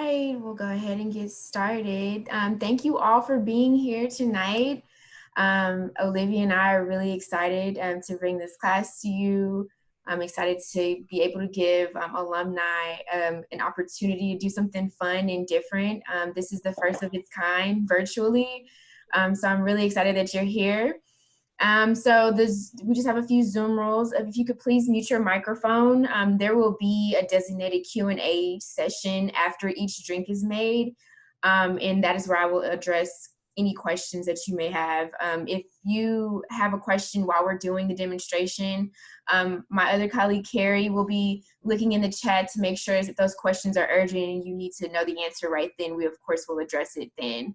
right, we'll go ahead and get started. Thank you all for being here tonight. Olivia and I are really excited to bring this class to you. I'm excited to be able to give alumni an opportunity to do something fun and different. This is the first of its kind virtually. So I'm really excited that you're here. We just have a few Zoom rules. If you could please mute your microphone. There will be a designated Q&A session after each drink is made. And that is where I will address any questions that you may have. If you have a question while we're doing the demonstration, my other colleague, Carrie, will be looking in the chat to make sure that those questions are urgent and you need to know the answer right then. We, of course, will address it then.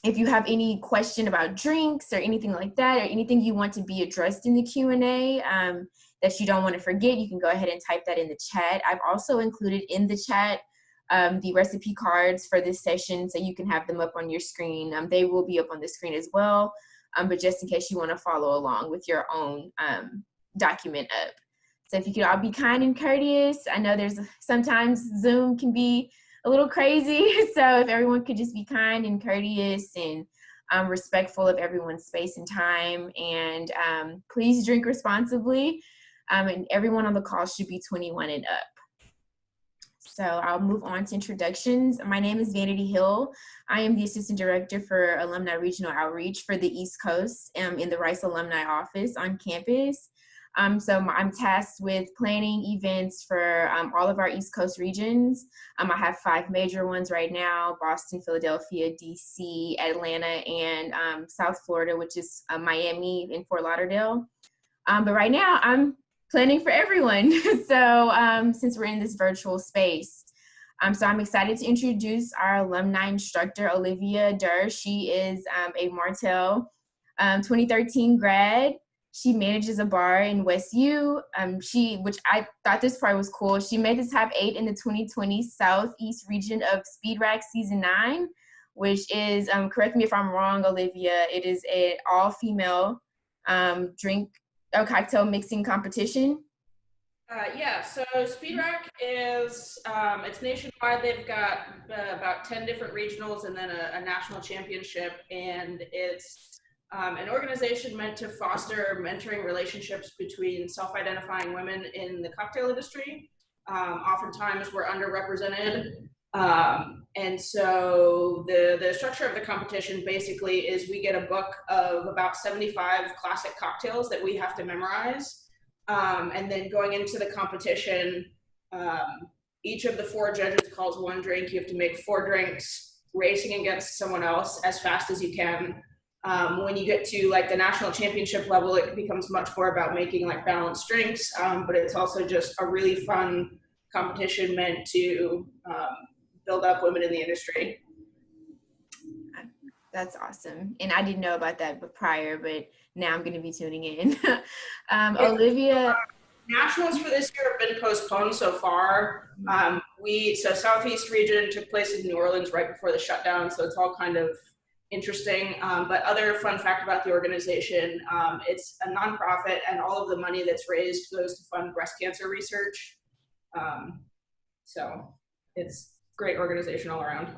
If you have any question about drinks or anything like that, or anything you want to be addressed in the Q&A that you don't want to forget, you can go ahead and type that in the chat. I've also included in the chat the recipe cards for this session, so you can have them up on your screen. They will be up on the screen as well, but just in case you want to follow along with your own document up. So if you could all be kind and courteous. I know there's sometimes Zoom can be a little crazy, so if everyone could just be kind and courteous and respectful of everyone's space and time, and please drink responsibly, and everyone on the call should be 21 and up. So I'll move on to introductions. My name is Vanity Hill. I am the Assistant Director for Alumni Regional Outreach for the East Coast in the Rice Alumni Office on campus. So I'm tasked with planning events for all of our East Coast regions. I have 5 major ones right now: Boston, Philadelphia, DC, Atlanta, and South Florida, which is Miami and Fort Lauderdale. But right now I'm planning for everyone. So since we're in this virtual space. So I'm excited to introduce our alumni instructor, Olivia Derr. She is a Martell 2013 grad. She manages a bar in West U. Which I thought this part was cool. She made the top 8 in the 2020 Southeast region of Speed Rack Season 9, which is, correct me if I'm wrong, Olivia, it is an all-female cocktail mixing competition. Yeah, so Speed Rack is, it's nationwide. They've got about 10 different regionals and then a national championship, and it's an organization meant to foster mentoring relationships between self-identifying women in the cocktail industry. Oftentimes we're underrepresented. And so the structure of the competition basically is we get a book of about 75 classic cocktails that we have to memorize. And then going into the competition, each of the 4 judges calls 1 drink. You have to make 4 drinks, racing against someone else as fast as you can. When you get to like the national championship level, it becomes much more about making like balanced drinks, but it's also just a really fun competition meant to build up women in the industry. That's awesome. And I didn't know about that prior, but now I'm going to be tuning in. Olivia. Nationals for this year have been postponed so far. So Southeast region took place in New Orleans right before the shutdown, so it's all kind of interesting. But other fun fact about the organization, it's a nonprofit, and all of the money that's raised goes to fund breast cancer research. So it's great organization all around.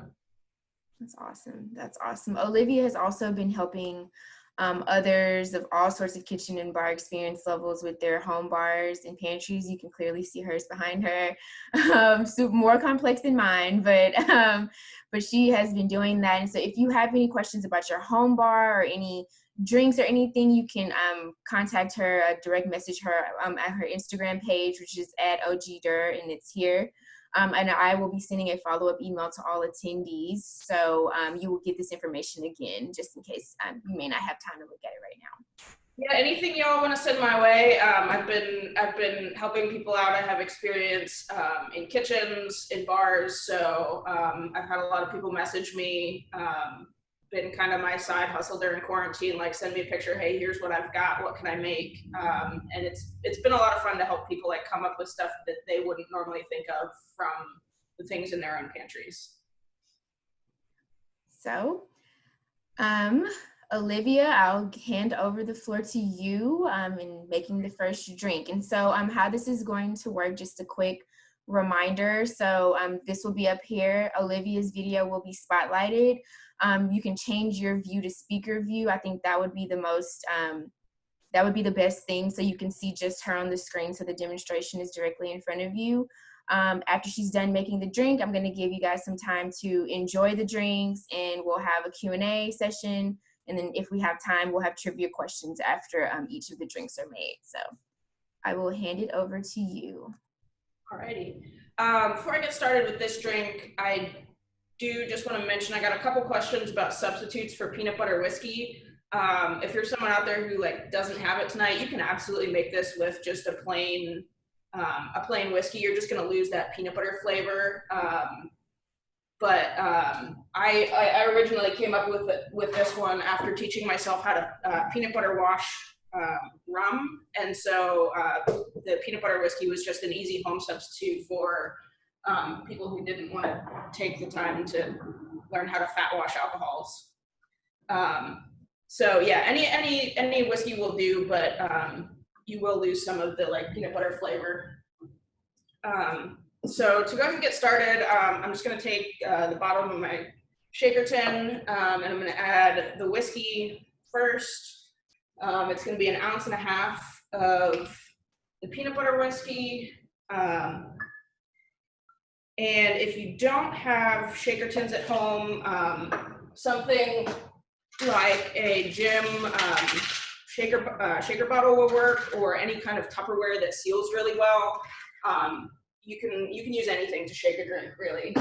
That's awesome. That's awesome. Olivia has also been helping others of all sorts of kitchen and bar experience levels with their home bars and pantries. You can clearly see hers behind her. So more complex than mine, but she has been doing that. And so if you have any questions about your home bar or any drinks or anything, you can contact her, direct message her at her Instagram page, which is @OGDerr, and it's here. And I will be sending a follow-up email to all attendees. So you will get this information again, just in case you may not have time to look at it right now. Yeah, anything y'all want to send my way. I've been helping people out. I have experience in kitchens, in bars. So I've had a lot of people message me, been kind of my side hustle during quarantine, like send me a picture, hey, here's what I've got, what can I make? And it's been a lot of fun to help people like come up with stuff that they wouldn't normally think of from the things in their own pantries. So, Olivia, I'll hand over the floor to you in making the first drink. And so how this is going to work, just a quick reminder. So this will be up here. Olivia's video will be spotlighted. You can change your view to speaker view. I think that would be the most, that would be the best thing, so you can see just her on the screen, so the demonstration is directly in front of you. After she's done making the drink, I'm gonna give you guys some time to enjoy the drinks, and we'll have a Q&A session. And then if we have time, we'll have trivia questions after each of the drinks are made. So I will hand it over to you. Alrighty. Before I get started with this drink, I do just want to mention I got a couple questions about substitutes for peanut butter whiskey. If you're someone out there who like doesn't have it tonight, you can absolutely make this with just a plain whiskey. You're just going to lose that peanut butter flavor. I originally came up with this one after teaching myself how to peanut butter wash rum, and so the peanut butter whiskey was just an easy home substitute for people who didn't want to take the time to learn how to fat wash alcohols. So yeah, any whiskey will do, but you will lose some of the like peanut butter flavor. So to go ahead and get started, I'm just going to take the bottom of my shaker tin, and I'm going to add the whiskey first. It's going to be 1.5 ounces of the peanut butter whiskey. And if you don't have shaker tins at home, something like a gym shaker bottle will work, or any kind of Tupperware that seals really well. You can use anything to shake a drink, really.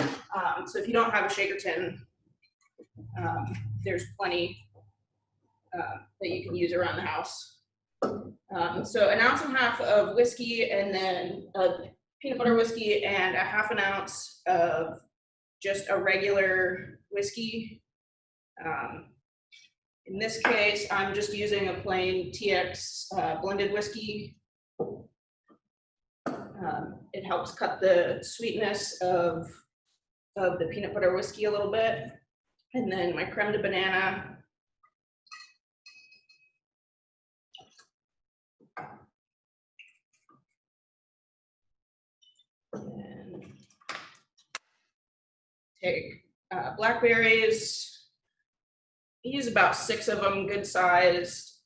So if you don't have a shaker tin, there's plenty that you can use around the house. So 1.5 ounces of whiskey, and then peanut butter whiskey, and 1/2 ounce of just a regular whiskey. In this case, I'm just using a plain TX blended whiskey. It helps cut the sweetness of the peanut butter whiskey a little bit. And then my creme de banana. And take blackberries. I use about 6 of them, good sized.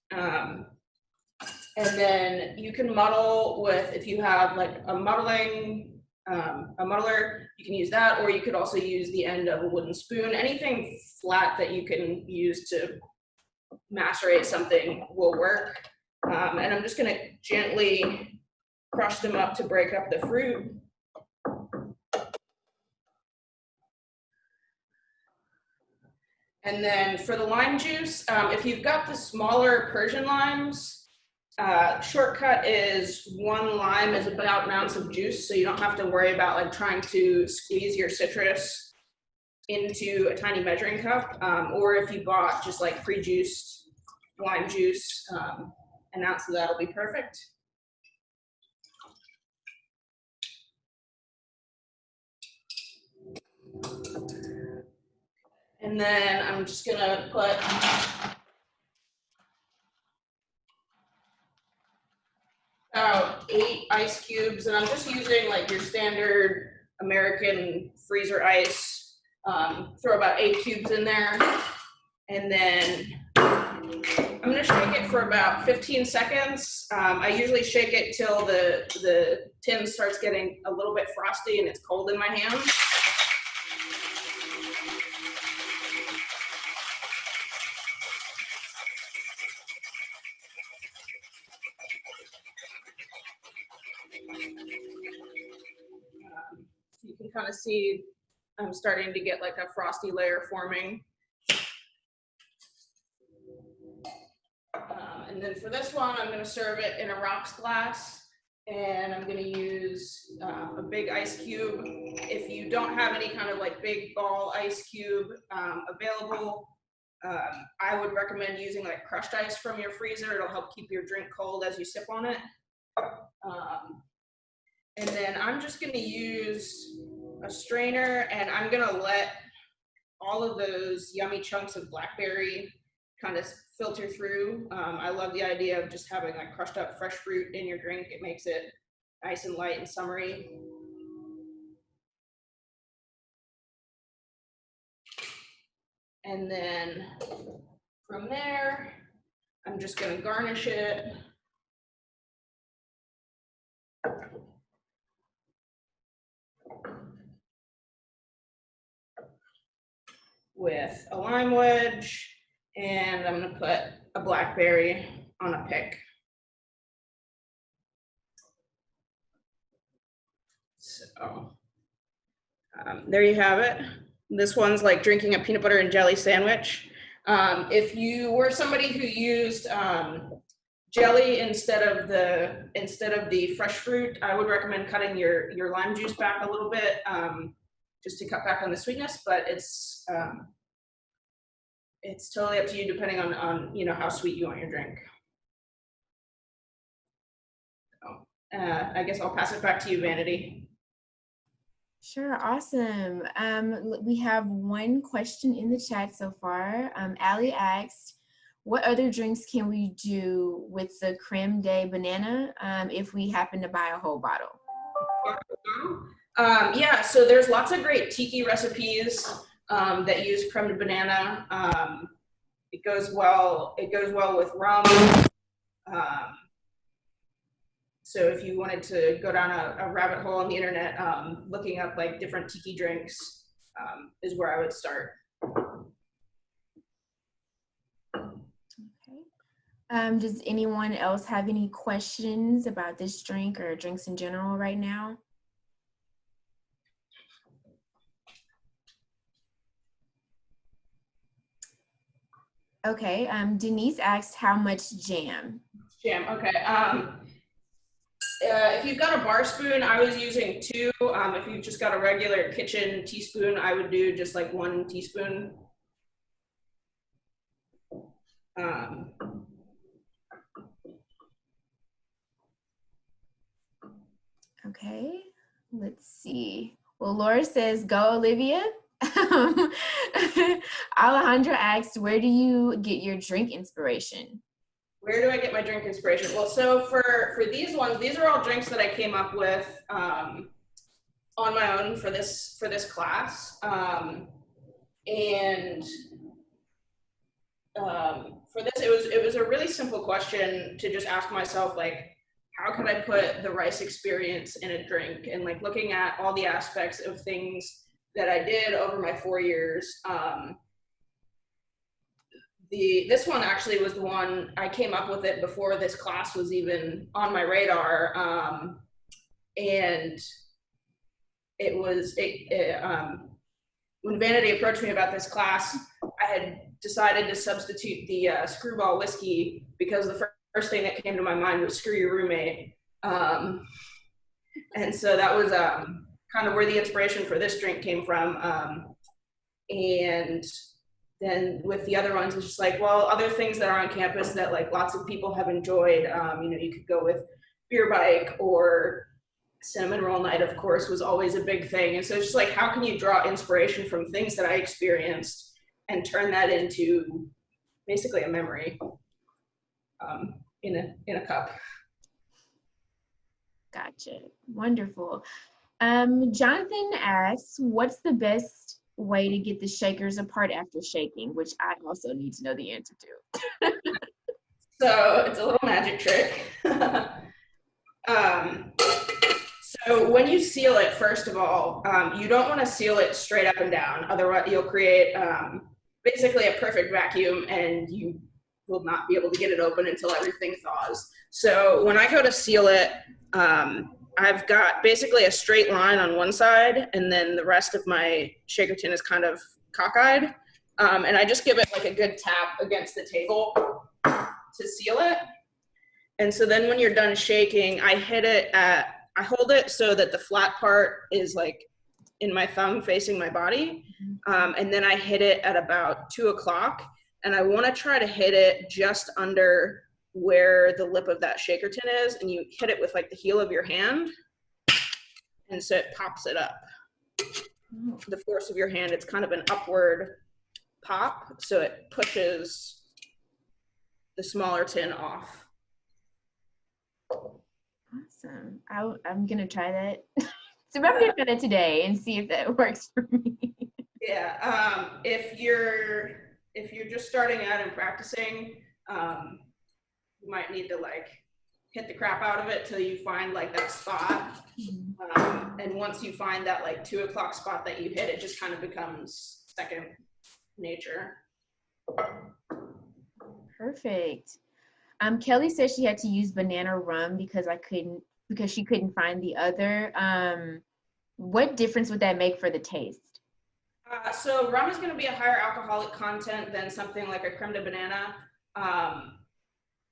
And then you can muddle with, if you have like a muddler, you can use that, or you could also use the end of a wooden spoon. Anything flat that you can use to macerate something will work. And I'm just gonna gently crush them up to break up the fruit. And then for the lime juice, if you've got the smaller Persian limes, shortcut is 1 lime is about 1 ounce of juice, so you don't have to worry about like trying to squeeze your citrus into a tiny measuring cup. Or if you bought just like pre-juiced lime juice, 1 ounce of that will be perfect. And then I'm just gonna put about 8 ice cubes, and I'm just using like your standard American freezer ice. Throw about 8 cubes in there, and then I'm gonna shake it for about 15 seconds. I usually shake it till the tin starts getting a little bit frosty and it's cold in my hand. You can kind of see I'm starting to get like a frosty layer forming. And then for this one, I'm going to serve it in a rocks glass, and I'm going to use a big ice cube. If you don't have any kind of like big ball ice cube available, I would recommend using like crushed ice from your freezer. It'll help keep your drink cold as you sip on it. And then I'm just going to use a strainer, and I'm going to let all of those yummy chunks of blackberry kind of filter through. I love the idea of just having like crushed up fresh fruit in your drink. It makes it nice and light and summery. And then from there, I'm just gonna garnish it with a lime wedge, and I'm gonna put a blackberry on a pick. So there you have it. This one's like drinking a peanut butter and jelly sandwich. If you were somebody who used jelly instead of the fresh fruit, I would recommend cutting your lime juice back a little bit, just to cut back on the sweetness. But it's totally up to you, depending on how sweet you want your drink. So, I guess I'll pass it back to you, Vanity. Sure, awesome. We have one question in the chat so far. Allie asked, what other drinks can we do with the creme de banana if we happen to buy a whole bottle? Yeah, so there's lots of great tiki recipes that use creme de banana. It goes well with rum. So if you wanted to go down a rabbit hole on the internet, looking up like different tiki drinks is where I would start. Okay. Does anyone else have any questions about this drink or drinks in general right now? Okay. Denise asked, how much jam? Jam. Okay. If you've got a bar spoon, I was using 2. If you've just got a regular kitchen teaspoon, I would do just like 1 teaspoon. Okay, let's see. Well, Laura says, go Olivia. Alejandra asks, where do you get your drink inspiration? Where do I get my drink inspiration? Well, so for these ones, these are all drinks that I came up with on my own for this class. And for this, it was a really simple question to just ask myself, like, how can I put the rice experience in a drink? And like looking at all the aspects of things that I did over my 4 years. This one actually was the one I came up with it before this class was even on my radar. And it was when Vanity approached me about this class, I had decided to substitute the Screwball whiskey because the first thing that came to my mind was Screw Your Roommate. And so that was kind of where the inspiration for this drink came from. And then with the other ones, it's just like, well, other things that are on campus that like lots of people have enjoyed. You could go with beer bike, or cinnamon roll night, of course, was always a big thing. And so it's just like, how can you draw inspiration from things that I experienced and turn that into basically a memory in a cup. Gotcha. Wonderful. Jonathan asks, what's the best way to get the shakers apart after shaking, which I also need to know the answer to. So it's a little magic trick. So when you seal it, first of all, you don't want to seal it straight up and down. Otherwise, you'll create basically a perfect vacuum, and you will not be able to get it open until everything thaws. So when I go to seal it, I've got basically a straight line on one side, and then the rest of my shaker tin is kind of cockeyed. And I just give it like a good tap against the table to seal it. And so then when you're done shaking, I hold it so that the flat part is like in my thumb facing my body. And then I hit it at about 2 o'clock. And I want to try to hit it just under where the lip of that shaker tin is. And you hit it with like the heel of your hand. And so it pops it up. The force of your hand, it's kind of an upward pop. So it pushes the smaller tin off. Awesome. I'm going to try that. So I'm going to try that today and see if that works for me. Yeah. If you're just starting out and practicing, you might need to like hit the crap out of it till you find like that spot. And once you find that like 2 o'clock spot that you hit, it just kind of becomes second nature. Perfect. Kelly said she had to use banana rum because she couldn't find the other. What difference would that make for the taste? So rum is going to be a higher alcoholic content than something like a creme de banana.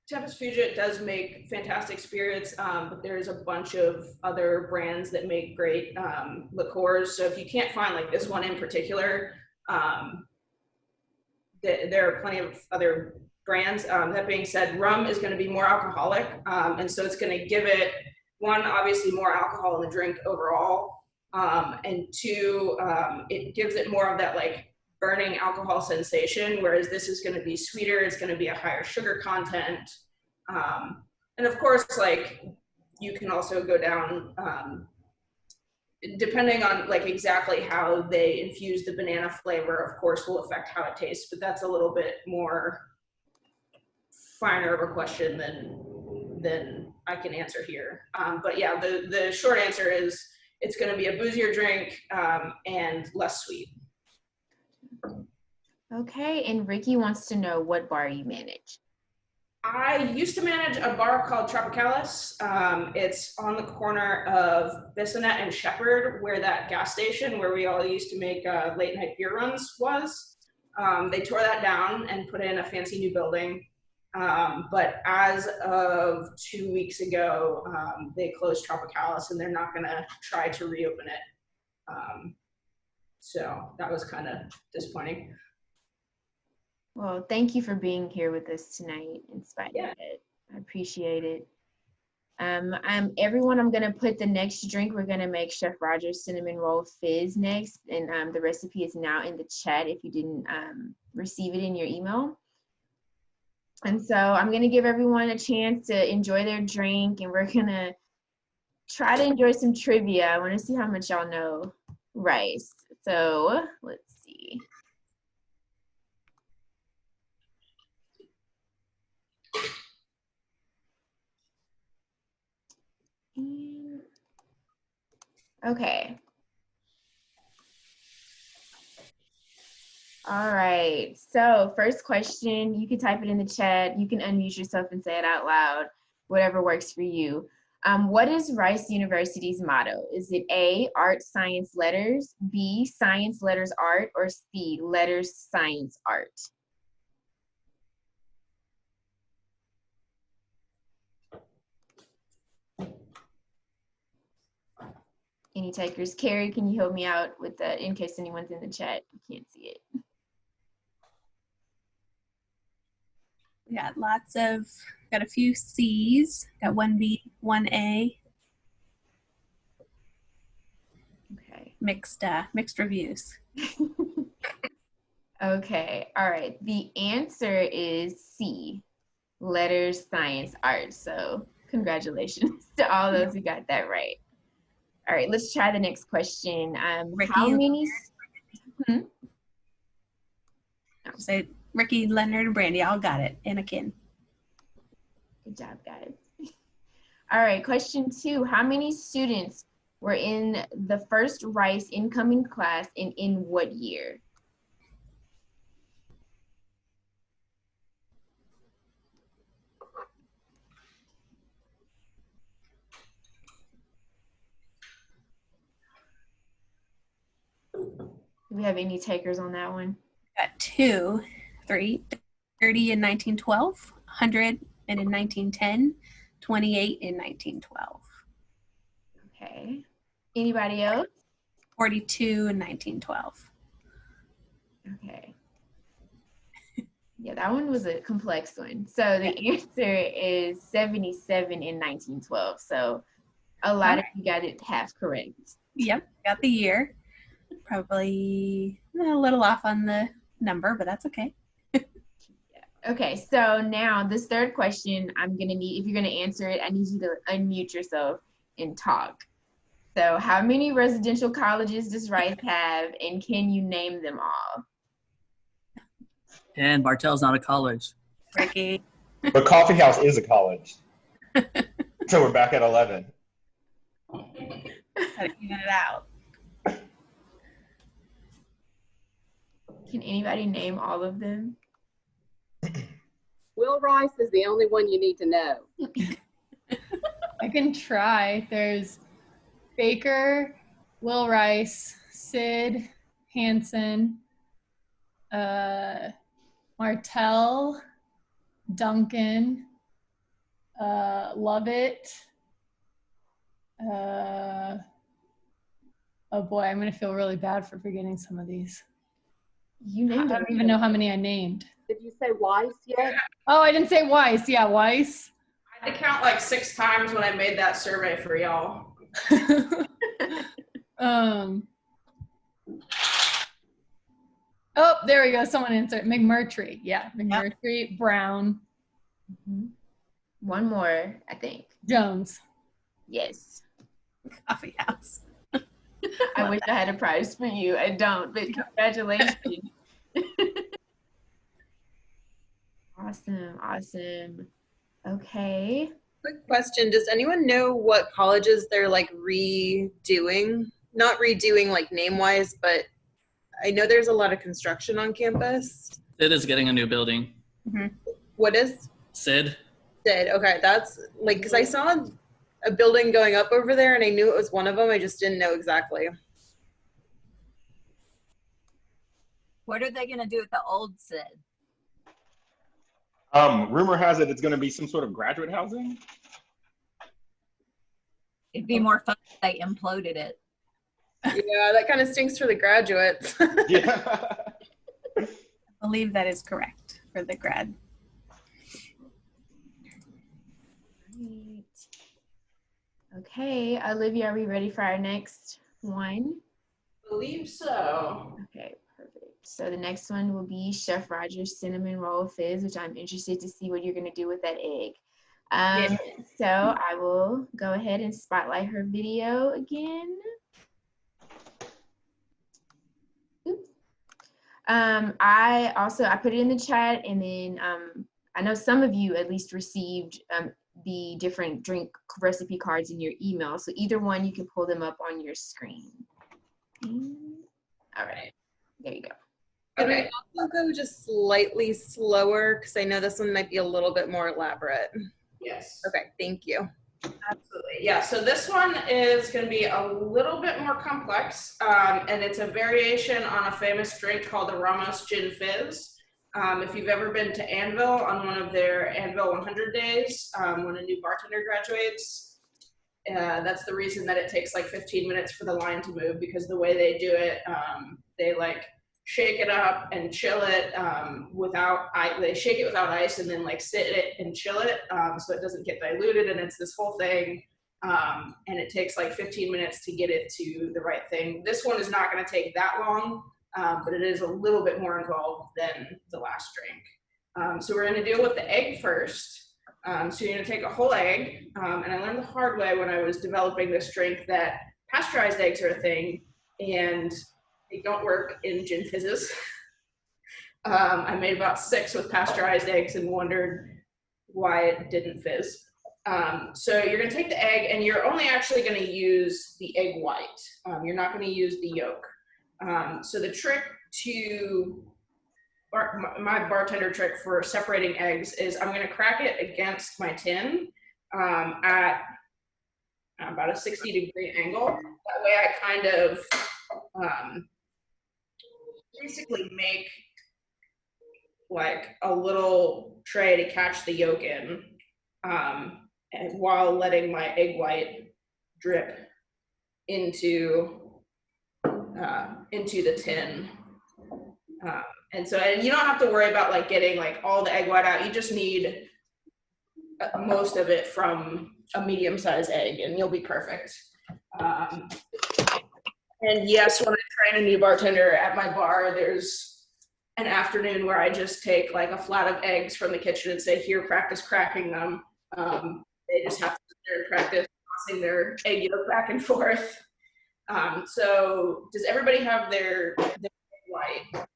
Tempus Fugit does make fantastic spirits, but there's a bunch of other brands that make great liqueurs. So if you can't find like this one in particular, there are plenty of other brands. That being said, rum is going to be more alcoholic, and so it's going to give it, one, obviously more alcohol in the drink overall, and two, it gives it more of that like burning alcohol sensation, whereas this is going to be sweeter, it's going to be a higher sugar content. And of course, like you can also go down, depending on like exactly how they infuse the banana flavor, of course, will affect how it tastes, but that's a little bit more finer of a question than I can answer here. But yeah, the short answer is it's going to be a boozier drink and less sweet. Okay, and Ricky wants to know what bar you manage. I used to manage a bar called Tropicalis. It's on the corner of Bissonnet and Shepherd, where that gas station where we all used to make late night beer runs was. They tore that down and put in a fancy new building. But as of 2 weeks ago, they closed Tropicalis and they're not going to try to reopen it. So that was kind of disappointing. Well, thank you for being here with us tonight in spite of it. I appreciate it. Everyone, I'm gonna put the next drink. We're gonna make Chef Roger's Cinnamon Roll Fizz next, and the recipe is now in the chat if you didn't receive it in your email. And so I'm gonna give everyone a chance to enjoy their drink, and we're gonna try to enjoy some trivia. I wanna see how much y'all know rice. So let's see. Okay. All right. So first question, you can type it in the chat. You can unmute yourself and say it out loud, whatever works for you. What is Rice University's motto? Is it A, art, science, letters, B, science, letters, art, or C, letters, science, art? Any takers? Carrie, can you help me out with that in case anyone's in the chat? You can't see it. We got got a few C's, got one B, one A. Okay. Mixed reviews. Okay, all right. The answer is C, letters, science, art. So congratulations to all those who got that right. All right, let's try the next question. How many? So Ricky, Leonard, and Brandy all got it, and Akin. Good job, guys. All right, question 2. How many students were in the first Rice incoming class and in what year? Do we have any takers on that one? Got 2, 3, 30 in 1912, 100 in 1910, 28 in 1912. Okay. Anybody else? 42 in 1912. Okay. Yeah, that one was a complex one. So the answer is 77 in 1912. So a lot of you got it half correct. Yep, got the year. Probably a little off on the number, but that's okay. Okay, so now this third question, I'm gonna need, if you're gonna answer it, I need you to unmute yourself and talk. So how many residential colleges does Rice have, and can you name them all? And Bartell's not a college. Ricky. But Coffeehouse is a college. So we're back at 11. Gotta even it out. Can anybody name all of them? Will Rice is the only one you need to know. I can try. There's Baker, Will Rice, Sid, Hansen, Martell, Duncan, Lovett. Oh boy, I'm gonna feel really bad for forgetting some of these. You I named don't them. even know how many I named. Did you say Weiss yet? Oh, I didn't say Weiss. Yeah, Weiss. I had to count like 6 times when I made that survey for y'all. Oh, there we go. Someone answered. McMurtry. Yeah, McMurtry, Brown, One more, I think. Jones. Yes. Coffeehouse. I wish I had a prize for you. I don't, but congratulations. Awesome. Okay. Quick question. Does anyone know what colleges they're like redoing? Not redoing like name-wise, but I know there's a lot of construction on campus. Sid is getting a new building. What is? Sid? Sid. Okay, that's like, because I saw a building going up over there and I knew it was one of them. I just didn't know exactly. What are they going to do with the old Sid? Rumor has it it's going to be some sort of graduate housing. It'd be more fun if they imploded it. Yeah, that kind of stinks for the graduates. Yeah. I believe that is correct for the grad. Right. Okay, Olivia, are we ready for our next one? Believe so. Okay, perfect. So the next one will be Chef Roger's Cinnamon Roll Fizz, which I'm interested to see what you're gonna do with that egg. So I will go ahead and spotlight her video again. Oops. I put it in the chat, and then I know some of you at least received the different drink recipe cards in your email. So either one, you can pull them up on your screen. All right, there you go. Can we Okay. also go just slightly slower? Because I know this one might be a little bit more elaborate. Yes. Okay, thank you. Absolutely. Yeah, so this one is going to be a little bit more complex, and it's a variation on a famous drink called the Ramos Gin Fizz. If you've ever been to Anvil on one of their Anvil 100 days, when a new bartender graduates, that's the reason that it takes like 15 minutes for the line to move, because the way they do it, they like shake it up and chill it without ice. They shake it without ice and then like sit it and chill it so it doesn't get diluted, and it's this whole thing, and it takes like 15 minutes to get it to the right thing. This one is not going to take that long, but it is a little bit more involved than the last drink. So we're going to deal with the egg first. So you're going to take a whole egg, and I learned the hard way when I was developing this drink that pasteurized eggs are a thing, and they don't work in gin fizzes. I made about 6 with pasteurized eggs and wondered why it didn't fizz. So you're gonna take the egg, and you're only actually gonna use the egg white. You're not gonna use the yolk. So the trick to, or my bartender trick for separating eggs is I'm gonna crack it against my tin at about a 60-degree angle. That way I kind of basically make like a little tray to catch the yolk in, and while letting my egg white drip into the tin. And so you don't have to worry about like getting like all the egg white out. You just need most of it from a medium-sized egg, and you'll be perfect. And yes, when I train a new bartender at my bar, there's an afternoon where I just take like a flat of eggs from the kitchen and say, here, practice cracking them. They just have to sit there and practice tossing their egg yolk back and forth. So does everybody have their egg white?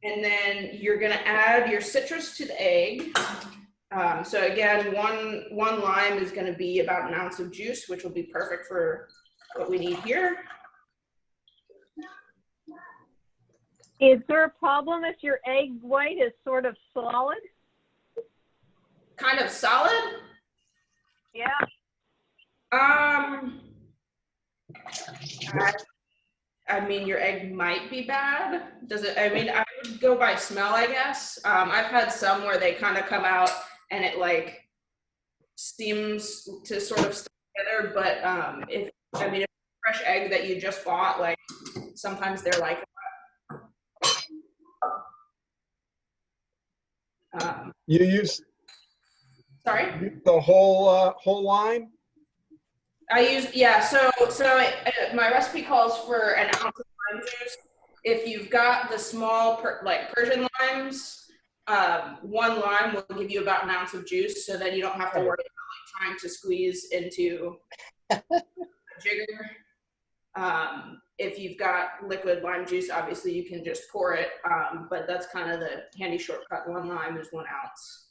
And then you're gonna add your citrus to the egg. So again, one lime is gonna be about an ounce of juice, which will be perfect for what we need here. Is there a problem if your egg white is sort of solid? Kind of solid? Yeah. I mean, your egg might be bad. Does it? I mean, I would go by smell, I guess. I've had some where they kind of come out and it like seems to sort of stick together. But if fresh egg that you just bought, like sometimes they're like that. You use Sorry? the whole line? I use, yeah, so my recipe calls for an ounce of lime juice. If you've got the small, like Persian limes, one lime will give you about an ounce of juice, so then you don't have to worry about like, trying to squeeze into a jigger. If you've got liquid lime juice, obviously you can just pour it, but that's kind of the handy shortcut. One lime is 1 ounce.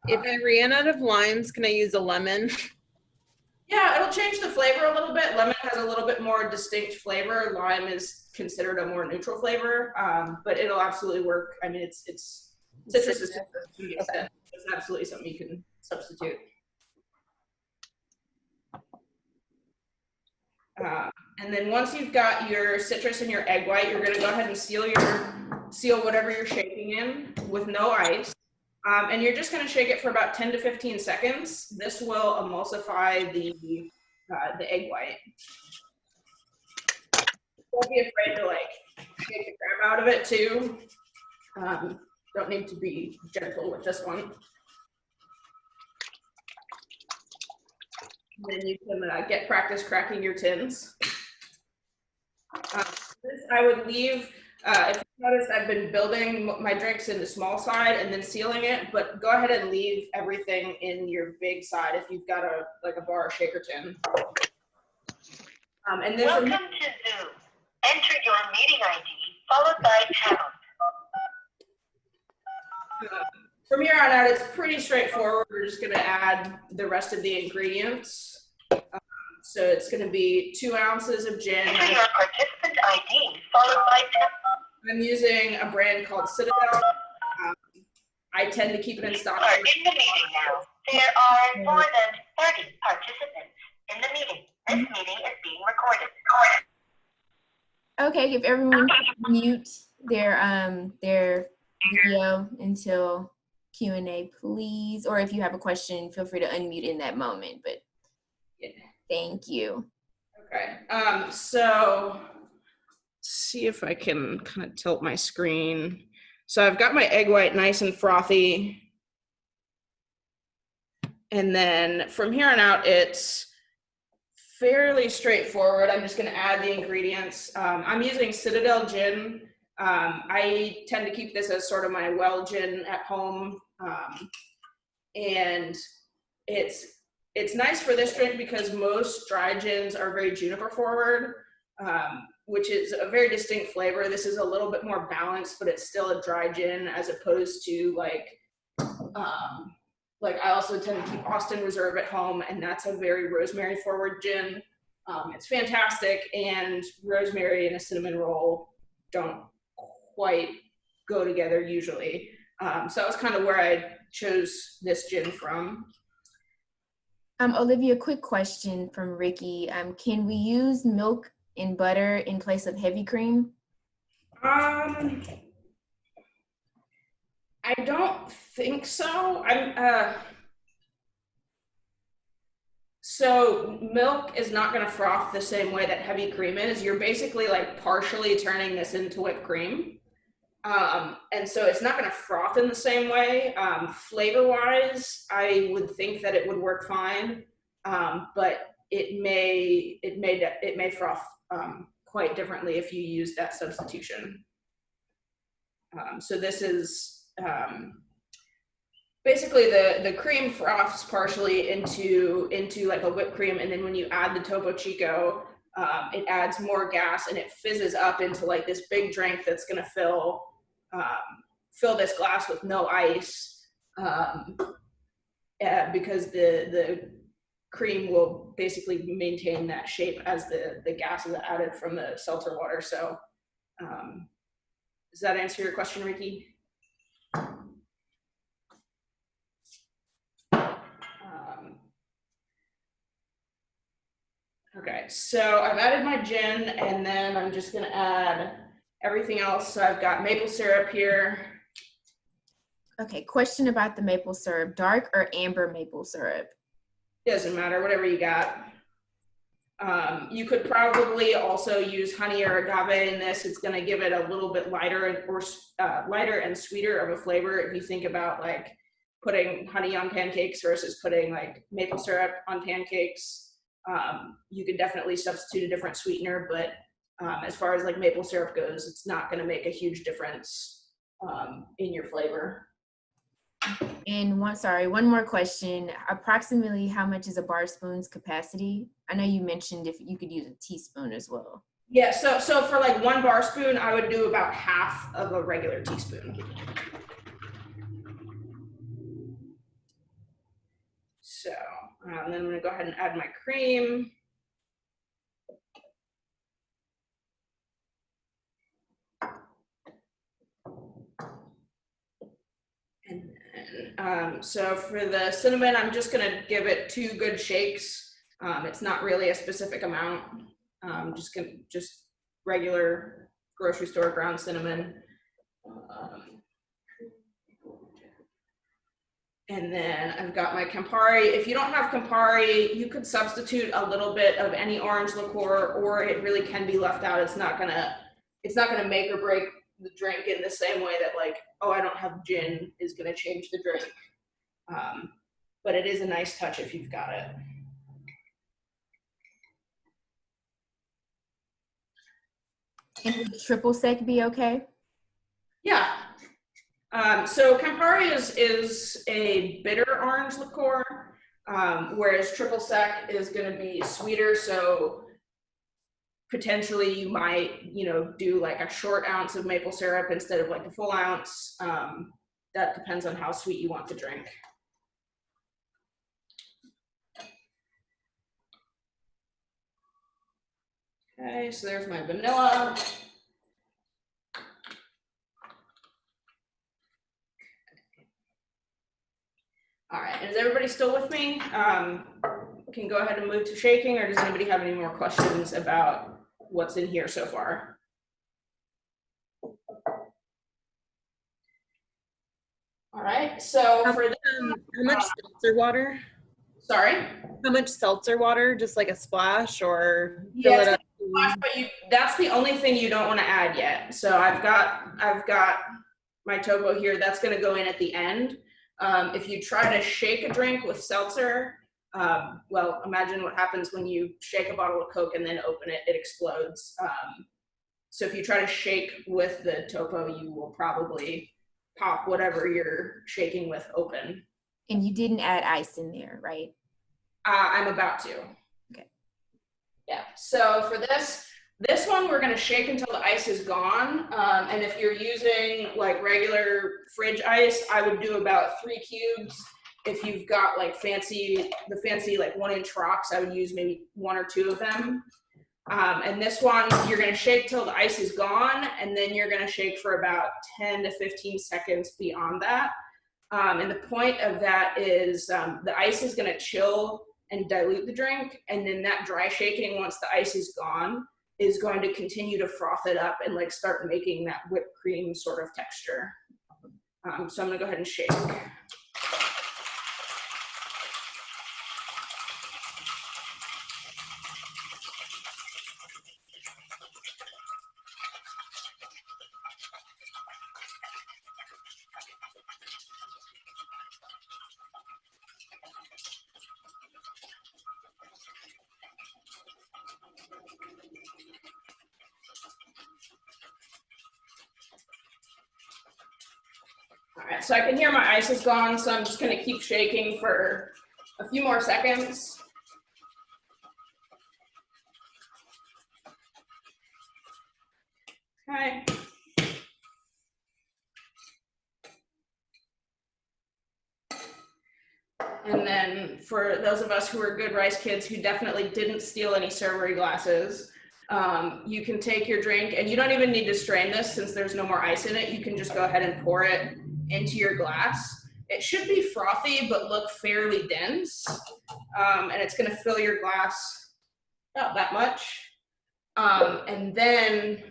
If I ran out of limes, can I use a lemon? Yeah, it'll change the flavor a little bit. Lemon has a little bit more distinct flavor. Lime is considered a more neutral flavor, but it'll absolutely work. I mean, it's citrus is it's absolutely something you can substitute. And then once you've got your citrus and your egg white, you're going to go ahead and seal whatever you're shaking in with no ice. And you're just going to shake it for about 10 to 15 seconds. This will emulsify the egg white. Don't be afraid to like shake the crap out of it too. Don't need to be gentle with this one. And then you can get practice cracking your tins. This I would leave. If you notice, I've been building my drinks in the small side and then sealing it, but go ahead and leave everything in your big side if you've got a bar or shaker tin. And then welcome to Zoom. Enter your meeting ID followed by pound. From here on out, it's pretty straightforward. We're just going to add the rest of the ingredients. So it's going to be 2 ounces of gin. Enter your participant ID followed by pound. I'm using a brand called Citadel. I tend to keep it in stock. You are in the meeting now. There are more than 30 participants in the meeting. This meeting is being recorded. Okay, if everyone can mute their video until Q&A, please. Or if you have a question, feel free to unmute in that moment. But yeah, thank you. Okay, so see if I can kind of tilt my screen. So I've got my egg white nice and frothy. And then from here on out, it's fairly straightforward. I'm just going to add the ingredients. I'm using Citadel gin. I tend to keep this as sort of my well gin at home. And it's nice for this drink because most dry gins are very juniper forward, which is a very distinct flavor. This is a little bit more balanced, but it's still a dry gin as opposed to like I also tend to keep Austin Reserve at home, and that's a very rosemary forward gin. It's fantastic, and rosemary and a cinnamon roll don't quite go together usually. So that was kind of where I chose this gin from. Olivia, quick question from Ricky. Can we use milk and butter in place of heavy cream? I don't think so. So milk is not going to froth the same way that heavy cream is. You're basically like partially turning this into whipped cream. And so it's not going to froth in the same way. Flavor-wise, I would think that it would work fine, but it may froth quite differently if you use that substitution. So this is basically the cream froths partially into like a whipped cream, and then when you add the Topo Chico, it adds more gas and it fizzes up into like this big drink that's gonna fill this glass with no ice, because the cream will basically maintain that shape as the gas is added from the seltzer water. So does that answer your question, Ricky? Okay, so I've added my gin, and then I'm just gonna add everything else. So I've got maple syrup here. Okay, question about the maple syrup, dark or amber maple syrup? Doesn't matter, whatever you got. You could probably also use honey or agave in this. It's gonna give it a little bit lighter and sweeter of a flavor. If you think about like putting honey on pancakes versus putting like maple syrup on pancakes, you could definitely substitute a different sweetener, but as far as like maple syrup goes, it's not going to make a huge difference in your flavor. And one more question. Approximately how much is a bar spoon's capacity? I know you mentioned if you could use a teaspoon as well. Yeah, so for like 1 bar spoon, I would do about half of a regular teaspoon. So, and then I'm gonna go ahead and add my cream. And then, so for the cinnamon, I'm just gonna give it 2 good shakes. It's not really a specific amount. Just regular grocery store ground cinnamon. And then I've got my Campari. If you don't have Campari, you could substitute a little bit of any orange liqueur, or it really can be left out. It's not gonna make or break the drink in the same way that like, oh, I don't have gin is gonna change the drink. But it is a nice touch if you've got it. And would triple sec be okay? Yeah. So Campari is a bitter orange liqueur, whereas triple sec is going to be sweeter. So potentially you might, do like a short ounce of maple syrup instead of like a full ounce. That depends on how sweet you want the drink. Okay, so there's my vanilla. All right, is everybody still with me? Can go ahead and move to shaking, or does anybody have any more questions about what's in here so far? All right, so for how much seltzer water? Sorry? How much seltzer water? Just like a splash, or fill Yeah, it up? but that's the only thing you don't want to add yet. So I've got my Topo here. That's going to go in at the end. If you try to shake a drink with seltzer, well, imagine what happens when you shake a bottle of Coke and then open it, it explodes. So if you try to shake with the Topo, you will probably pop whatever you're shaking with open. And you didn't add ice in there, right? I'm about to. Okay. Yeah, so for this one, we're gonna shake until the ice is gone. And if you're using like regular fridge ice, I would do about 3 cubes. If you've got like the fancy like 1-inch rocks, I would use maybe 1 or 2 of them. And this one, you're gonna shake till the ice is gone, and then you're gonna shake for about 10 to 15 seconds beyond that. And the point of that is the ice is gonna chill and dilute the drink, and then that dry shaking, once the ice is gone, is going to continue to froth it up and like start making that whipped cream sort of texture. So I'm gonna go ahead and shake. All right, so I can hear my ice is gone, so I'm just gonna keep shaking for a few more seconds. Okay. And then for those of us who are good rice kids who definitely didn't steal any servery glasses, you can take your drink, and you don't even need to strain this since there's no more ice in it. You can just go ahead and pour it into your glass. It should be frothy but look fairly dense, and it's going to fill your glass about that much. And then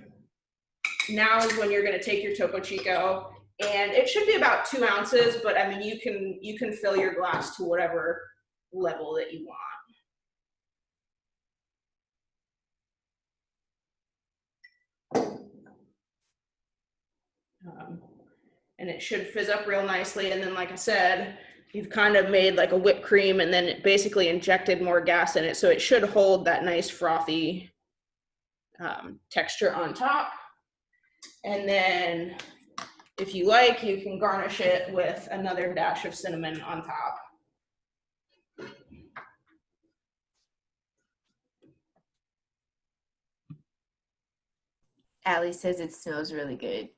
now is when you're going to take your Topo Chico, and it should be about 2 ounces, but I mean you can fill your glass to whatever level that you want. And it should fizz up real nicely. And then, like I said, you've kind of made like a whipped cream and then it basically injected more gas in it. So it should hold that nice frothy texture on top. And then if you like, you can garnish it with another dash of cinnamon on top. Allie says it smells really good.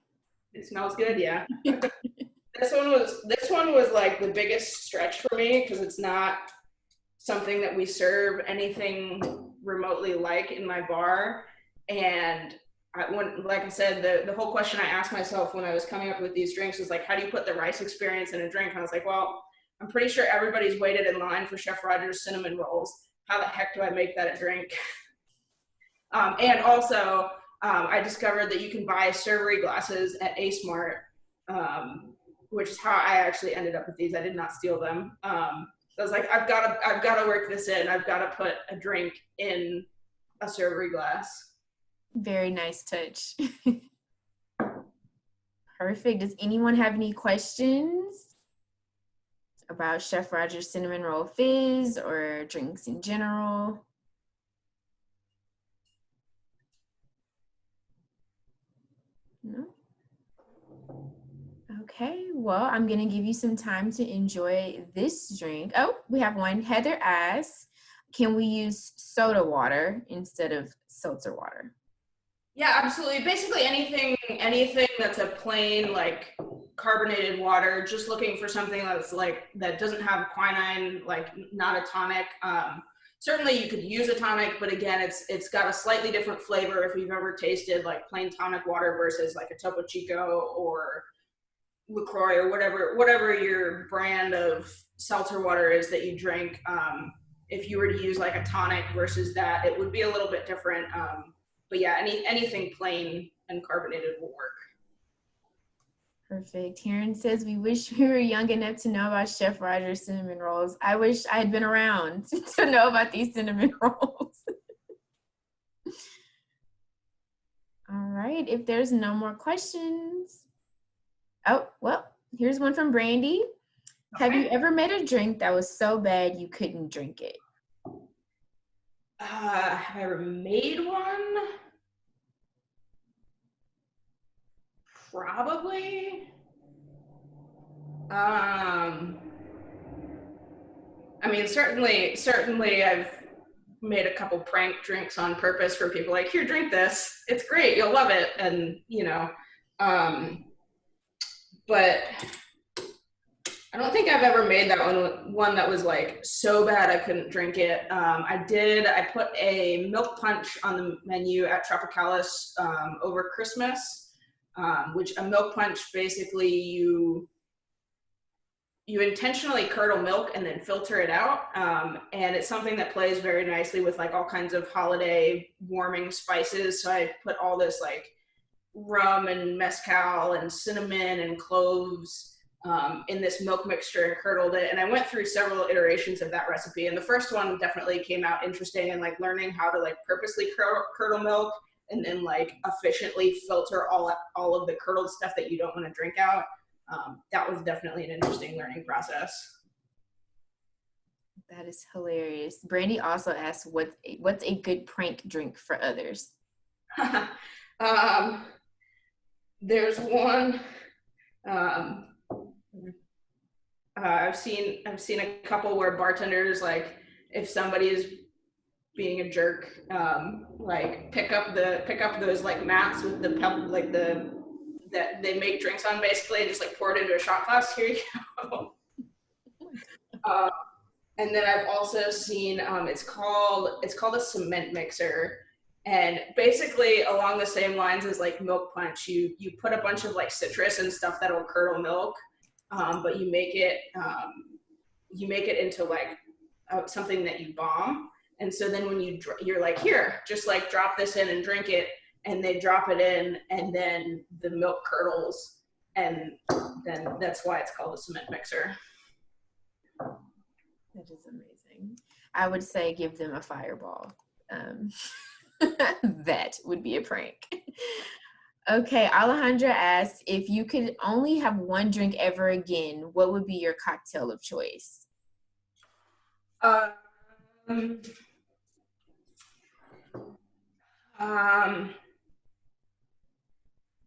It smells good, yeah. This one was like the biggest stretch for me because it's not something that we serve anything remotely like in my bar. And like I said, the whole question I asked myself when I was coming up with these drinks was like, how do you put the rice experience in a drink? And I was like, well, I'm pretty sure everybody's waited in line for Chef Roger's cinnamon rolls. How the heck do I make that a drink? And also, I discovered that you can buy servery glasses at A Smart, which is how I actually ended up with these. I did not steal them. So I was like, I've got to work this in. I've got to put a drink in a servery glass. Very nice touch. Perfect. Does anyone have any questions about Chef Roger's Cinnamon Roll Fizz or drinks in general? No? Okay, well, I'm going to give you some time to enjoy this drink. Oh, we have one. Heather asks, can we use soda water instead of seltzer water? Yeah, absolutely. Basically anything that's a plain like carbonated water, just looking for something that's like, that doesn't have quinine, like not a tonic. Certainly you could use a tonic, but again, it's got a slightly different flavor if you've ever tasted like plain tonic water versus like a Topo Chico or LaCroix or whatever your brand of seltzer water is that you drink. If you were to use like a tonic versus that, it would be a little bit different. But yeah, anything plain and carbonated will work. Perfect. Karen says, we wish we were young enough to know about Chef Roger's cinnamon rolls. I wish I had been around to know about these cinnamon rolls. All right, if there's no more questions. Oh, well, here's one from Brandy. Okay. Have you ever made a drink that was so bad you couldn't drink it? Have I ever made one? Probably. I mean, certainly I've made a couple prank drinks on purpose for people, like, here, drink this. It's great. You'll love it. And, you know, but I don't think I've ever made that one that was like so bad I couldn't drink it. I put a milk punch on the menu at Tropicalis over Christmas, which a milk punch, basically you intentionally curdle milk and then filter it out. And it's something that plays very nicely with like all kinds of holiday warming spices. So I put all this like rum and mezcal and cinnamon and cloves in this milk mixture and curdled it. And I went through several iterations of that recipe. And the first one definitely came out interesting, and like learning how to like purposely curdle milk and then like efficiently filter all of the curdled stuff that you don't want to drink out. That was definitely an interesting learning process. That is hilarious. Brandy also asks, what's a good prank drink for others? There's one, I've seen a couple where bartenders, like, if somebody is being a jerk, like pick up those like mats with the like that they make drinks on, basically, and just like pour it into a shot glass. Here you go. And then I've also seen it's called a cement mixer, and basically along the same lines as like milk punch, you put a bunch of like citrus and stuff that'll curdle milk, but you make it into like something that you bomb. And so then when you're like, here, just like drop this in and drink it, and they drop it in, and then the milk curdles, and then that's why it's called a cement mixer. That is amazing. I would say give them a fireball. That would be a prank. Okay, Alejandra asks, if you could only have one drink ever again, what would be your cocktail of choice?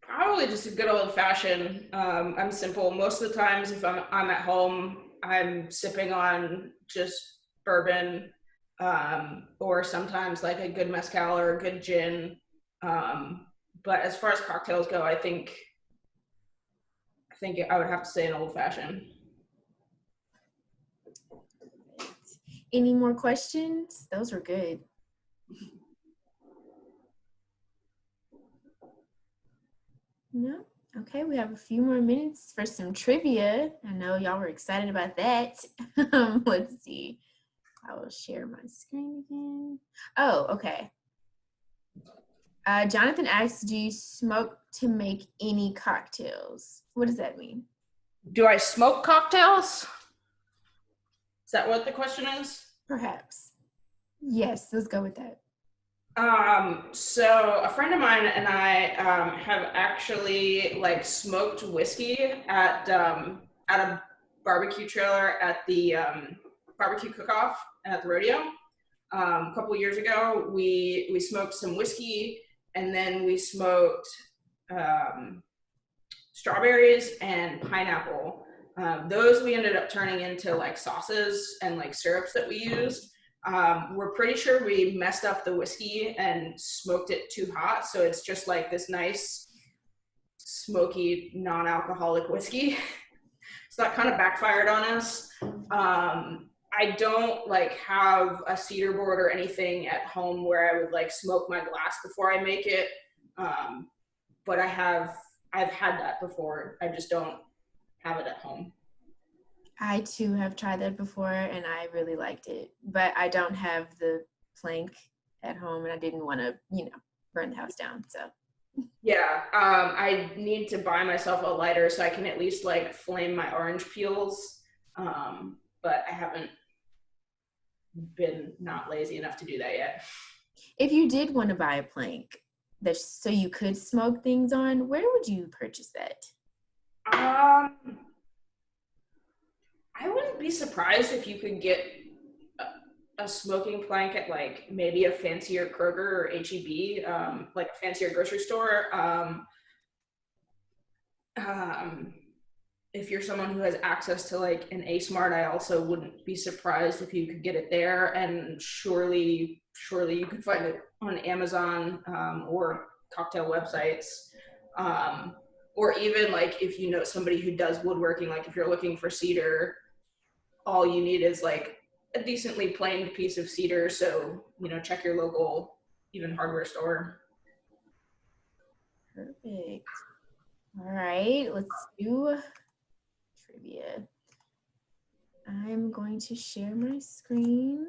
Probably just a good old fashioned. I'm simple. Most of the times, if I'm at home, I'm sipping on just bourbon, or sometimes like a good mezcal or a good gin. But as far as cocktails go, I think I would have to say an old fashioned. Any more questions? Those were good. No? Okay, we have a few more minutes for some trivia. I know y'all were excited about that. Let's see. I will share my screen again. Oh, okay. Jonathan asks, do you smoke to make any cocktails? What does that mean? Do I smoke cocktails? Is that what the question is? Perhaps. Yes, let's go with that. So a friend of mine and I have actually like smoked whiskey at a barbecue trailer at the barbecue cook-off at the rodeo. A couple years ago, we smoked some whiskey, and then we smoked strawberries and pineapple. Those we ended up turning into like sauces and like syrups that we used. We're pretty sure we messed up the whiskey and smoked it too hot, so it's just like this nice smoky non-alcoholic whiskey. So that kind of backfired on us. I don't like have a cedar board or anything at home where I would like smoke my glass before I make it, but I've had that before. I just don't have it at home. I too have tried that before and I really liked it, but I don't have the plank at home and I didn't want to, burn the house down. So yeah, I need to buy myself a lighter so I can at least like flame my orange peels, but I haven't been not lazy enough to do that yet. If you did want to buy a plank so you could smoke things on, where would you purchase that? I wouldn't be surprised if you could get a smoking plank at like maybe a fancier Kroger or H-E-B, like a fancier grocery store. If you're someone who has access to like an A-Smart, I also wouldn't be surprised if you could get it there. And surely you could find it on Amazon or cocktail websites. Or even like if you know somebody who does woodworking, like if you're looking for cedar, all you need is like a decently planed piece of cedar. So, check your local even hardware store. Perfect. All right, let's do trivia. I'm going to share my screen.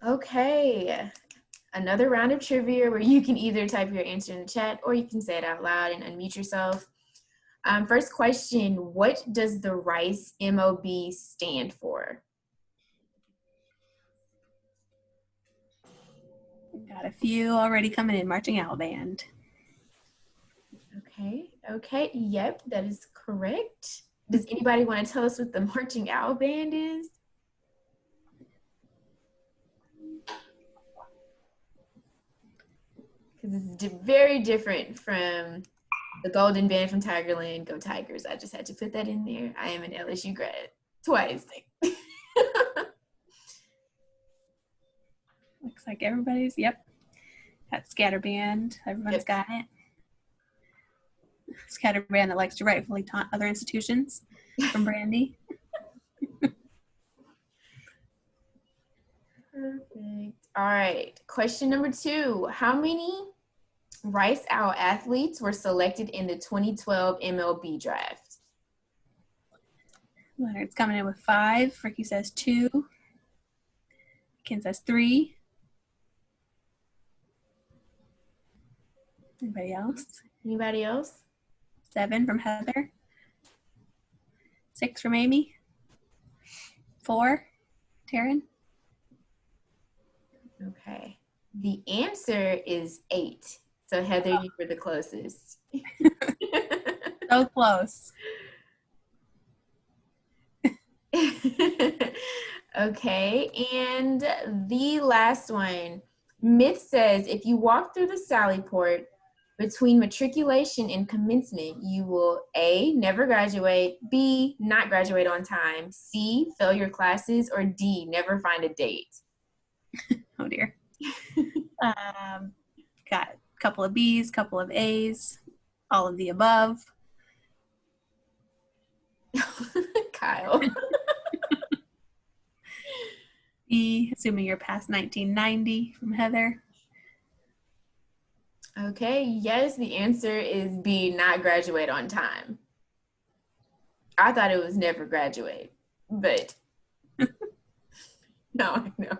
Okay, another round of trivia where you can either type your answer in the chat or you can say it out loud and unmute yourself. First question, what does the RICE MOB stand for? Got a few already coming in. Marching Owl Band. Okay, yep, that is correct. Does anybody want to tell us what the Marching Owl Band is? because it's very different from the Golden Band from Tigerland. Go Tigers. I just had to put that in there. I am an LSU grad. Twice. Looks like everybody's, yep. Got Scatterband. Everyone's got it. Scatterband that likes to rightfully taunt other institutions from Brandy. Perfect. All right. Question number 2. How many Rice Owl athletes were selected in the 2012 MLB draft? Leonard's coming in with 5. Ricky says 2. Ken says 3. Anybody else? Anybody else? 7 from Heather. 6 from Amy. 4, Taryn. Okay. The answer is 8. So Heather, you were the closest. So close. Okay, and the last one. Myth says if you walk through the Sally Port between matriculation and commencement, you will A, never graduate, B, not graduate on time, C, fail your classes, or D, never find a date. Oh dear. Got a couple of B's, couple of A's, all of the above. Kyle. E, assuming you're past 1990 from Heather. Okay, yes, the answer is B, not graduate on time. I thought it was never graduate, but no, I know.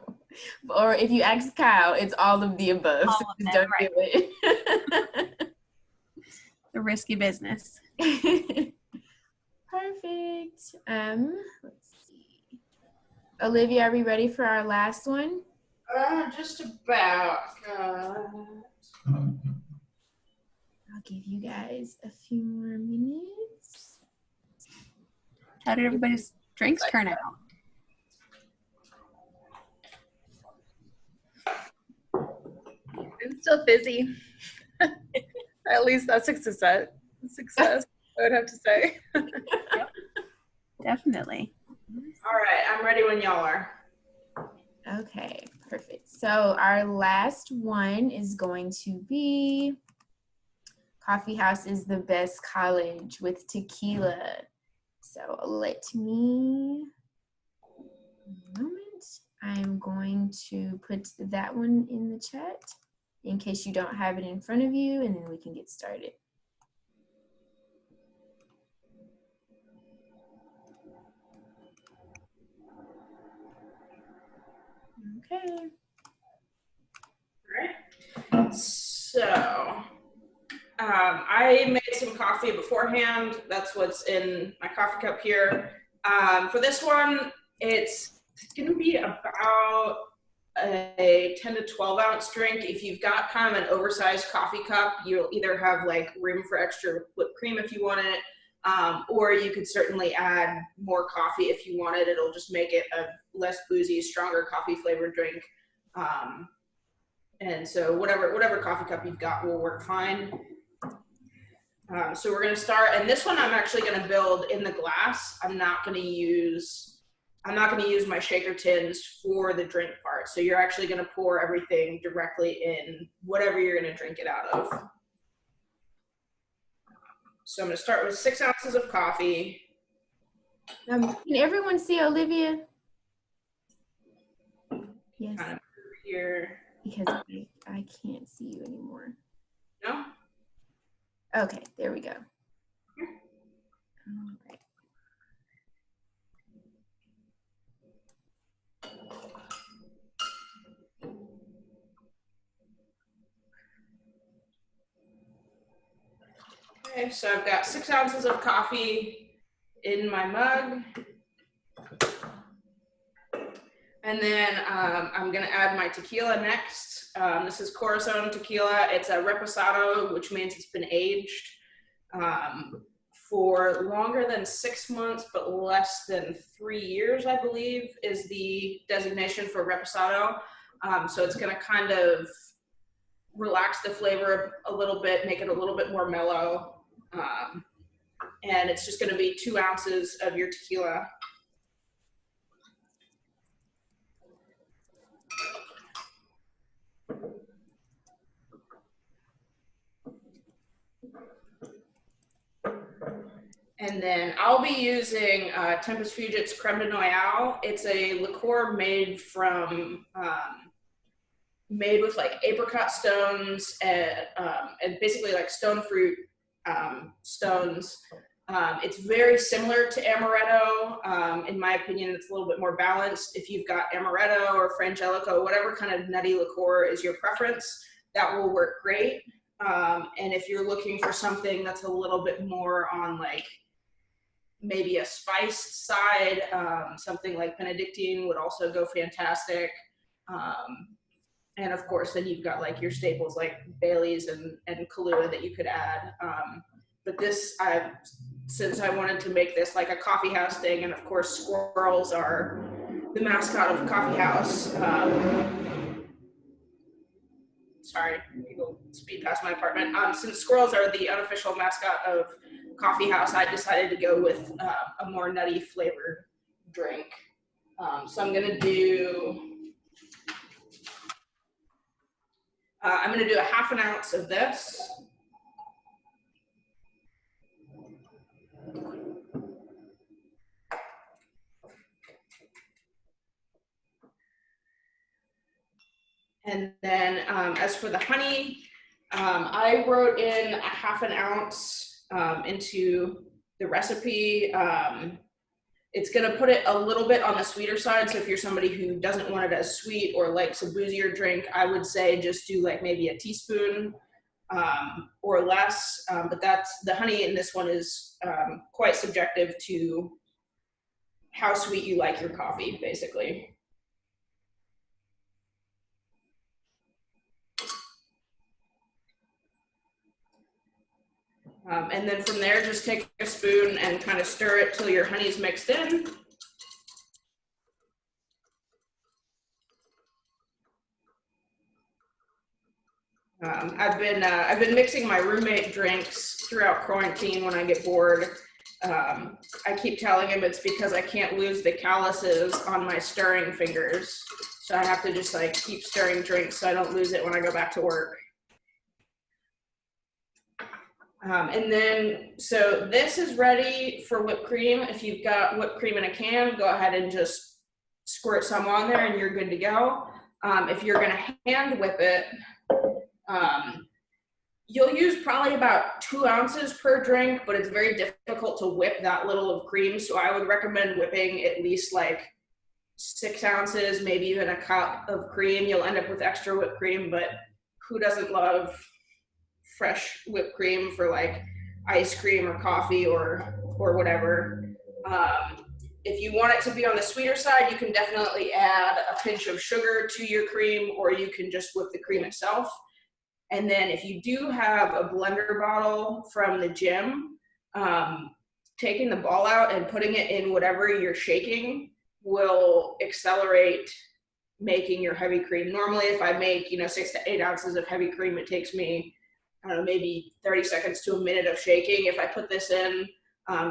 Or if you ask Kyle, it's all of the above. All So of just them, don't do it. The risky business. Perfect. Let's see. Olivia, are we ready for our last one? Just about. I'll give you guys a few more minutes. How did everybody's drinks turn out? I'm still busy. At least that's a success, I would have to say. Yep. Definitely. All right, I'm ready when y'all are. Okay, perfect. So our last one is going to be Coffeehouse is the best college with tequila. So let me, a moment. I'm going to put that one in the chat in case you don't have it in front of you, and then we can get started. Okay. All right. So, I made some coffee beforehand. That's what's in my coffee cup here. For this one, it's going to be about a 10 to 12 ounce drink. If you've got kind of an oversized coffee cup, you'll either have like room for extra whipped cream if you want it, or you could certainly add more coffee if you wanted. It'll just make it a less boozy, stronger coffee flavored drink. And so whatever coffee cup you've got will work fine. So we're going to start, and this one I'm actually going to build in the glass. I'm not going to use my shaker tins for the drink part. So you're actually going to pour everything directly in whatever you're going to drink it out of. So I'm going to start with 6 ounces of coffee. Can everyone see Olivia? Yes. Kind of here. Because I can't see you anymore. No? Okay, there we go. All right. Okay, so I've got 6 ounces of coffee in my mug. And then I'm gonna add my tequila next. This is Corazon tequila. It's a reposado, which means it's been aged for longer than 6 months, but less than 3 years, I believe, is the designation for reposado. So it's gonna kind of relax the flavor a little bit, make it a little bit more mellow. And it's just gonna be 2 ounces of your tequila. And then I'll be using Tempus Fugit's Creme de Noyau. It's a liqueur made from, made with like apricot stones and basically like stone fruit stones. It's very similar to amaretto. In my opinion, it's a little bit more balanced. If you've got amaretto or frangelico, whatever kind of nutty liqueur is your preference, that will work great. And if you're looking for something that's a little bit more on like maybe a spiced side, something like Benedictine would also go fantastic. And of course, then you've got like your staples like Bailey's and Kahlua that you could add. But this, since I wanted to make this like a coffeehouse thing, and of course squirrels are the mascot of Coffeehouse. Sorry, people speed past my apartment. Since squirrels are the unofficial mascot of Coffeehouse, I decided to go with a more nutty flavored drink. So I'm gonna do a 1/2 ounce of this. And then as for the honey, I wrote in a 1/2 ounce into the recipe. It's gonna put it a little bit on the sweeter side. So if you're somebody who doesn't want it as sweet or likes a boozier drink, I would say just do like maybe a teaspoon or less. But the honey in this one is quite subjective to how sweet you like your coffee, basically. And then from there, just take a spoon and kind of stir it till your honey's mixed in. I've been mixing my roommate drinks throughout quarantine when I get bored. I keep telling him it's because I can't lose the calluses on my stirring fingers. So I have to just like keep stirring drinks so I don't lose it when I go back to work. And then, so this is ready for whipped cream. If you've got whipped cream in a can, go ahead and just squirt some on there and you're good to go. If you're gonna hand whip it, you'll use probably about 2 ounces per drink, but it's very difficult to whip that little of cream. So I would recommend whipping at least like 6 ounces, maybe even a cup of cream. You'll end up with extra whipped cream, but who doesn't love fresh whipped cream for like ice cream or coffee or whatever. If you want it to be on the sweeter side, you can definitely add a pinch of sugar to your cream, or you can just whip the cream itself. And then if you do have a blender bottle from the gym, taking the ball out and putting it in whatever you're shaking will accelerate making your heavy cream. Normally if I make 6 to 8 ounces of heavy cream, it takes me, I don't know, maybe 30 seconds to a minute of shaking. If I put this in,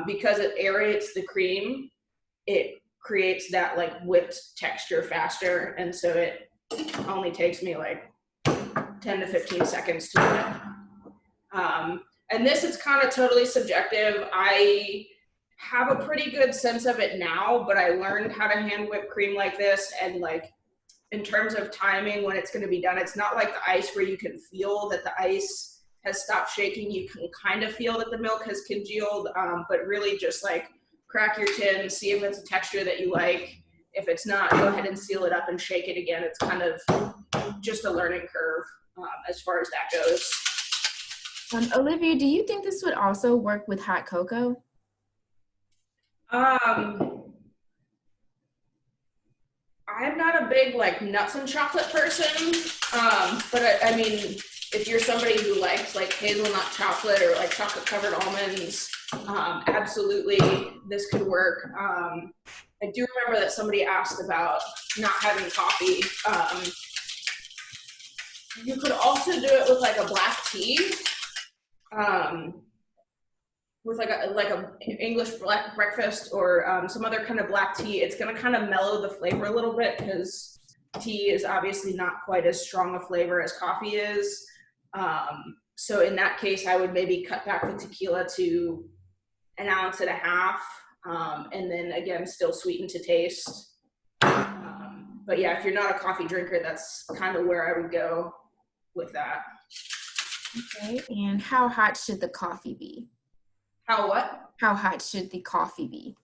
because it aerates the cream, it creates that like whipped texture faster. And so it only takes me like 10 to 15 seconds to whip. And this is kind of totally subjective. I have a pretty good sense of it now, but I learned how to hand whip cream like this. And like, in terms of timing when it's going to be done, it's not like the ice where you can feel that the ice has stopped shaking. You can kind of feel that the milk has congealed, but really just like crack your tin, see if it's a texture that you like. If it's not, go ahead and seal it up and shake it again. It's kind of just a learning curve as far as that goes. Olivia, do you think this would also work with hot cocoa? I'm not a big like nuts and chocolate person, but I mean, if you're somebody who likes like hazelnut chocolate or like chocolate covered almonds, absolutely this could work. I do remember that somebody asked about not having coffee. You could also do it with like a black tea, with like a English black breakfast or some other kind of black tea. It's gonna kind of mellow the flavor a little bit because tea is obviously not quite as strong a flavor as coffee is. So in that case, I would maybe cut back the tequila to 1.5 ounces, and then again, still sweeten to taste. But yeah, if you're not a coffee drinker, that's kind of where I would go with that. Okay, and how hot should the coffee be? How what? How hot should the coffee be?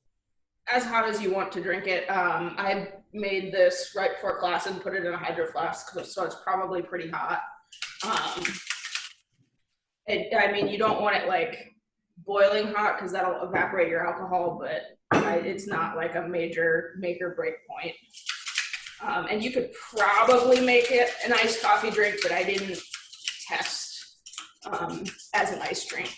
As hot as you want to drink it. I made this right before class and put it in a hydro flask, so it's probably pretty hot. I mean, you don't want it like boiling hot because that'll evaporate your alcohol, but it's not like a major make or break point. And you could probably make it an iced coffee drink, but I didn't test as an iced drink.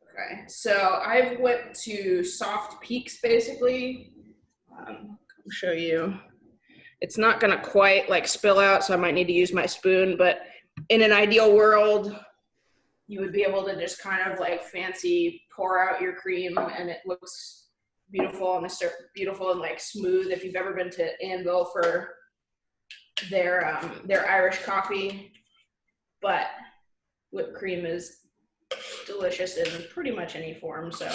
Okay, so I've went to soft peaks basically. I'll show you. It's not gonna quite like spill out, so I might need to use my spoon, but in an ideal world, you would be able to just kind of like fancy pour out your cream and it looks beautiful and it's beautiful and like smooth. If you've ever been to Anvil for their Irish coffee, but whipped cream is delicious in pretty much any form, so.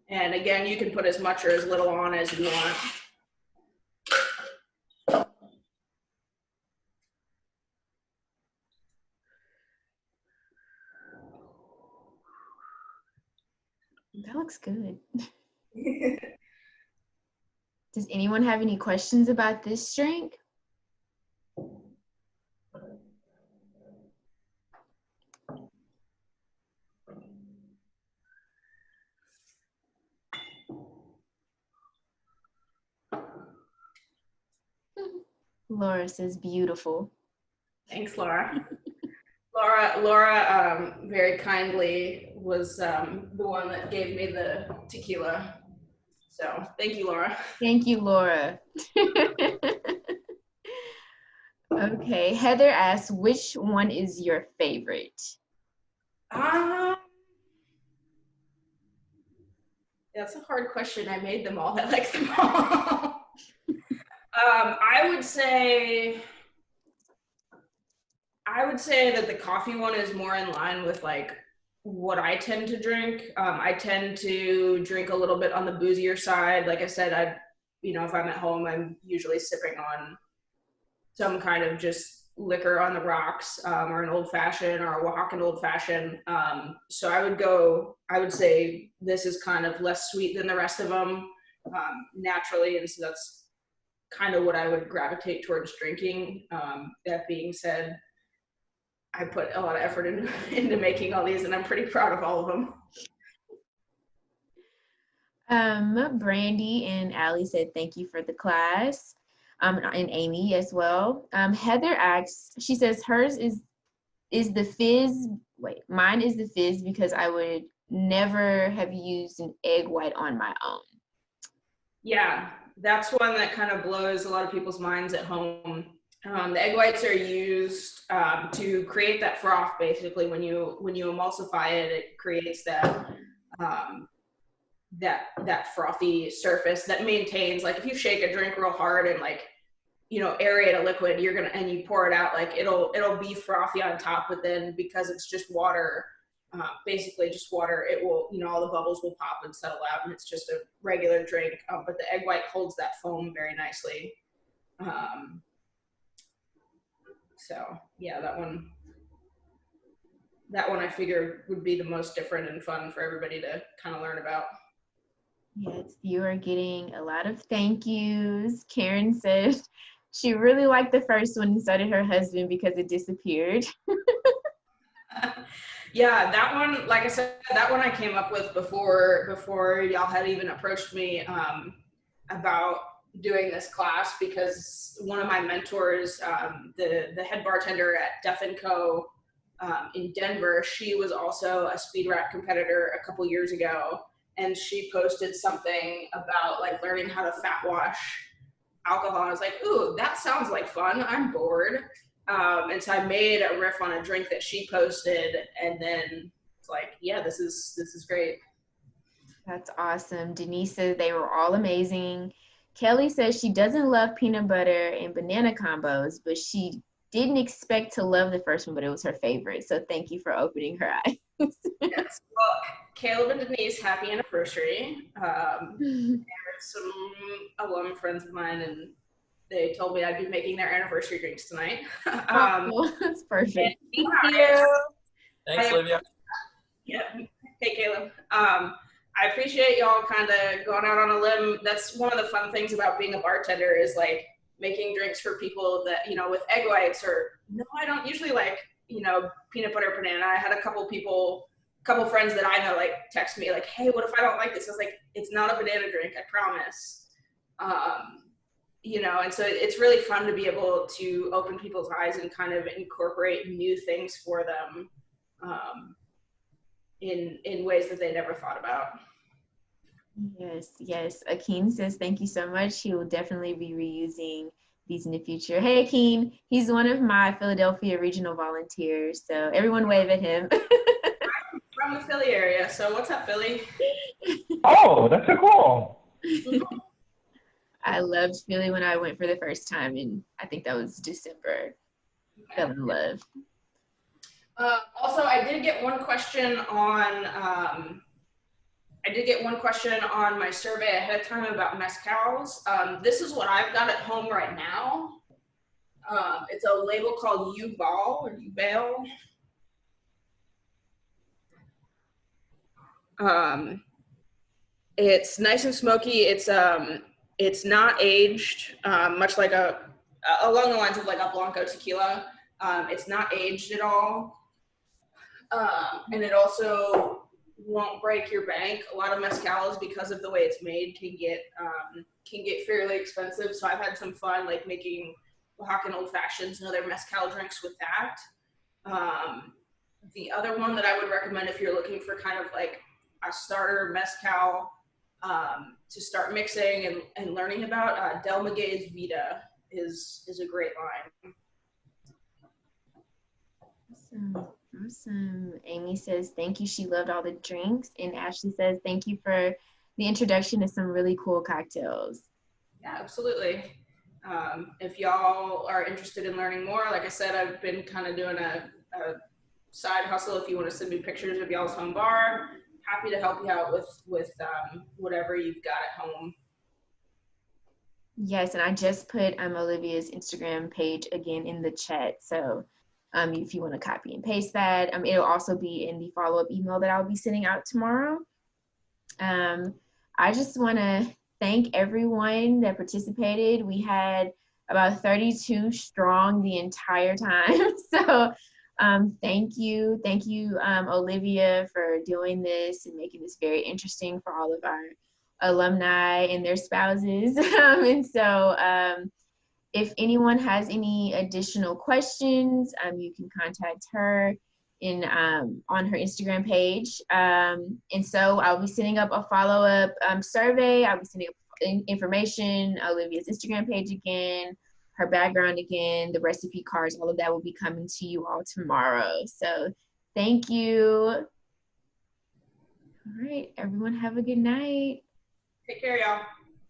And again, you can put as much or as little on as you want. That looks good. Does anyone have any questions about this drink? Laura says beautiful. Thanks, Laura. Laura very kindly was the one that gave me the tequila. So thank you, Laura. Thank you, Laura. Okay, Heather asks, which one is your favorite? That's a hard question. I made them all. I like them all. I would say that the coffee one is more in line with like what I tend to drink. I tend to drink a little bit on the boozier side. Like I said, if I'm at home, I'm usually sipping on some kind of just liquor on the rocks, or an old fashioned or a Oaxacan old fashioned. So I would say this is kind of less sweet than the rest of them, naturally. And so that's kind of what I would gravitate towards drinking. That being said, I put a lot of effort into making all these, and I'm pretty proud of all of them. Brandy and Allie said thank you for the class, and Amy as well. Heather asks, she says hers is the Fizz. Wait, mine is the Fizz because I would never have used an egg white on my own. Yeah, that's one that kind of blows a lot of people's minds at home. The egg whites are used to create that froth. Basically, when you emulsify it, it creates that that frothy surface that maintains. Like if you shake a drink real hard and like aerate a liquid, and you pour it out, like it'll be frothy on top, but then because it's just water, basically just water, it will all the bubbles will pop and settle out, and it's just a regular drink. But the egg white holds that foam very nicely. So yeah, that one I figured would be the most different and fun for everybody to kind of learn about. Yes, you are getting a lot of thank yous. Karen said she really liked the first one and so did her husband because it disappeared. Yeah, that one, like I said, that one I came up with before y'all had even approached me about doing this class, because one of my mentors, the head bartender at Duff & Co. In Denver, she was also a speed rack competitor a couple years ago, and she posted something about like learning how to fat wash alcohol. I was like, ooh, that sounds like fun. I'm bored. And so I made a riff on a drink that she posted, and then it's like, yeah, this is great. That's awesome. Denise says they were all amazing. Kelly says she doesn't love peanut butter and banana combos, but she didn't expect to love the first one, but it was her favorite. So thank you for opening her eyes. Yes. Well, Caleb and Denise, happy anniversary. They were some alum friends of mine, and they told me I'd be making their anniversary drinks tonight. That's perfect. Thank you. Thanks, Olivia. Yeah. Hey, Caleb. I appreciate y'all kind of going out on a limb. That's one of the fun things about being a bartender is like making drinks for people that, you know, with egg whites or no, I don't usually like, you know, peanut butter banana. I had a couple friends that I know like text me like, hey, what if I don't like this? I was like, it's not a banana drink, I promise. You know, and so it's really fun to be able to open people's eyes and kind of incorporate new things for them. In ways that they never thought about. Yes. Akeem says thank you so much. He will definitely be reusing these in the future. Hey, Akeem, he's one of my Philadelphia regional volunteers. So everyone wave at him. I'm from the Philly area, so what's up, Philly? Oh, that's so cool. I loved Philly when I went for the first time, and I think that was December. Fell in love. Also, I did get one question on my survey ahead of time about mezcals. This is what I've got at home right now. It's a label called U-Ball or U-Bale. It's nice and smoky. It's not aged, much like along the lines of like a Blanco tequila. It's not aged at all. And it also won't break your bank. A lot of mezcals, because of the way it's made, can get fairly expensive. So I've had some fun like making Oaxacan old fashions and other mezcal drinks with that. The other one that I would recommend if you're looking for kind of like a starter mezcal to start mixing and learning about, Del Maguey's Vida is a great line. Awesome. Amy says thank you. She loved all the drinks. And Ashley says thank you for the introduction to some really cool cocktails. Yeah, absolutely. If y'all are interested in learning more, like I said, I've been kind of doing a side hustle. If you want to send me pictures of y'all's home bar, happy to help you out with whatever you've got at home. Yes, and I just put Olivia's Instagram page again in the chat. So if you want to copy and paste that, it'll also be in the follow-up email that I'll be sending out tomorrow. I just want to thank everyone that participated. We had about 32 strong the entire time. So thank you, Olivia, for doing this and making this very interesting for all of our alumni and their spouses. And so if anyone has any additional questions, you can contact her on her Instagram page. And so I'll be setting up a follow-up survey. I'll be sending up information, Olivia's Instagram page again, her background again, the recipe cards, all of that will be coming to you all tomorrow. So thank you. All right, everyone have a good night. Take care, y'all.